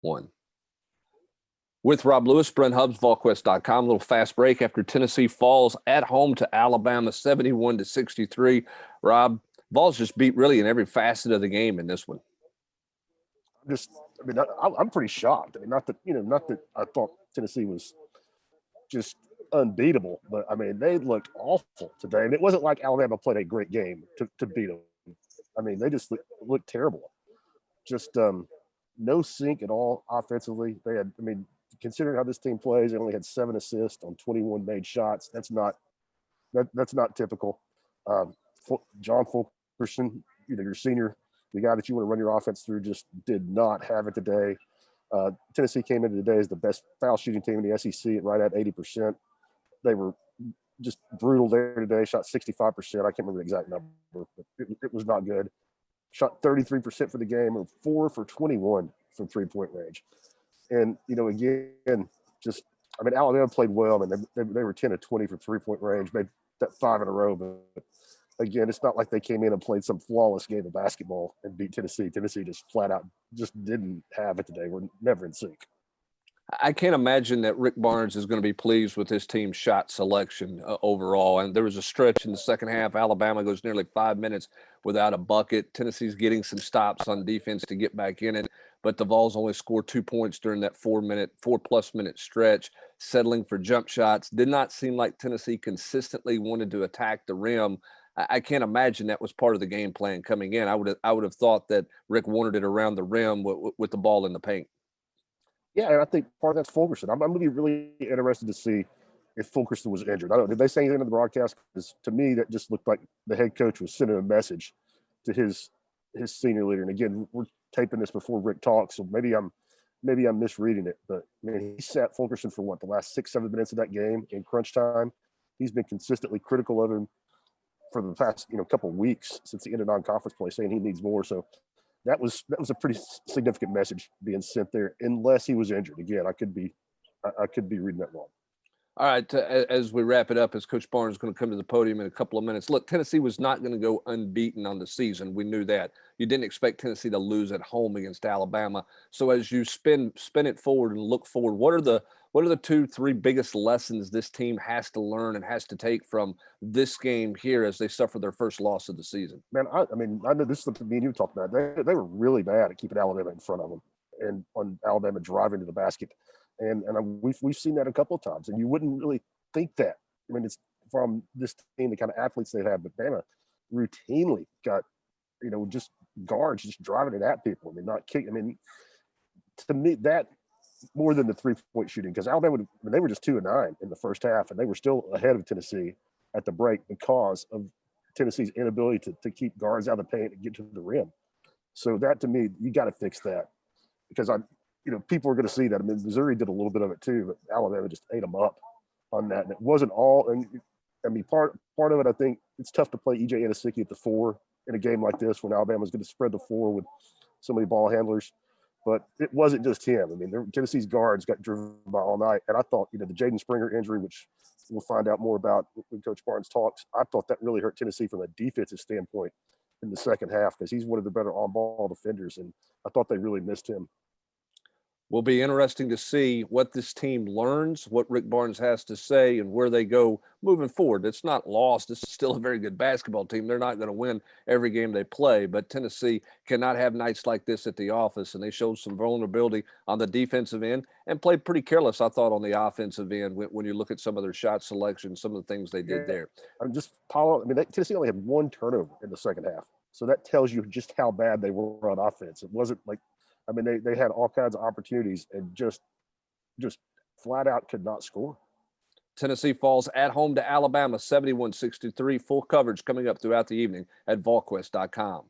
1. With Rob Lewis, Brent Hubbs, VolQuest.com. A little fast break after Tennessee falls at home to Alabama, 71-63. Rob, Vols just beat really in every facet of the game in this one. I'm pretty shocked. Not that I thought Tennessee was just unbeatable, but they looked awful today. And it wasn't like Alabama played a great game to beat them. They just looked terrible. Just no sync at all offensively. They had, considering how this team plays, they only had 7 assists on 21 made shots. That's not typical. John Fulkerson, your senior, the guy that you want to run your offense through, just did not have it today. Tennessee came into today as the best foul shooting team in the SEC at right at 80%. They were just brutal there today, shot 65%. I can't remember the exact number, but it was not good. Shot 33% for the game, or 4 for 21 from three-point range. And, again, Alabama played well. They were 10 of 20 from three-point range, made that 5 in a row. But, again, it's not like they came in and played some flawless game of basketball and beat Tennessee. Tennessee just flat out just didn't have it today. We're never in sync. I can't imagine that Rick Barnes is going to be pleased with his team's shot selection overall. And there was a stretch in the second half. Alabama goes nearly 5 minutes without a bucket. Tennessee's getting some stops on defense to get back in it. But the Vols only scored 2 points during that 4+ minute stretch, settling for jump shots. Did not seem like Tennessee consistently wanted to attack the rim. I can't imagine that was part of the game plan coming in. I would have thought that Rick wanted it around the rim with the ball in the paint. Yeah, and I think part of that's Fulkerson. I'm going to be really interested to see if Fulkerson was injured. I don't know. Did they say anything in the broadcast? Because to me, that just looked like the head coach was sending a message to his senior leader. And again, we're taping this before Rick talks, so maybe I'm misreading it. But he sat Fulkerson for the last 6-7 minutes of that game in crunch time. He's been consistently critical of him for the past couple of weeks since the end of non-conference play, saying he needs more. So that was a pretty significant message being sent there, unless he was injured. Again, I could be reading that wrong. All right, as we wrap it up, as Coach Barnes is going to come to the podium in a couple of minutes. Look, Tennessee was not going to go unbeaten on the season. We knew that. You didn't expect Tennessee to lose at home against Alabama. So as you spin it forward and look forward, what are the 2-3 biggest lessons this team has to learn and has to take from this game here as they suffer their first loss of the season? Man, I know this is something me and you talked about. They were really bad at keeping Alabama in front of them and on Alabama driving to the basket. And we've seen that a couple of times, and you wouldn't really think that. It's from this team, the kind of athletes they have, but Bama routinely got, just guards just driving it at people. Not kick. To me, that more than the 3-point shooting, because Alabama, they were just 2-9 in the first half, and they were still ahead of Tennessee at the break because of Tennessee's inability to keep guards out of the paint and get to the rim. So that, to me, you got to fix that, because people are going to see that. Missouri did a little bit of it too, but Alabama just ate them up on that. And it wasn't all. And part of it, I think it's tough to play E.J. Anosike at the 4 in a game like this when Alabama's going to spread the 4 with so many ball handlers. But it wasn't just him. Tennessee's guards got driven by all night. And I thought, the Jaden Springer injury, which we'll find out more about when Coach Barnes talks, I thought that really hurt Tennessee from a defensive standpoint in the second half, because he's one of the better on-ball defenders. And I thought they really missed him. Will be interesting to see what this team learns, what Rick Barnes has to say, and where they go moving forward. It's not lost. This is still a very good basketball team. They're not going to win every game they play, but Tennessee cannot have nights like this at the office, and they showed some vulnerability on the defensive end and played pretty careless, I thought, on the offensive end when you look at some of their shot selection, some of the things they did there. Tennessee only had 1 turnover in the second half, so that tells you just how bad they were on offense. It wasn't like they had all kinds of opportunities and just flat out could not score. Tennessee falls at home to Alabama, 71-63. Full coverage coming up throughout the evening at VolQuest.com.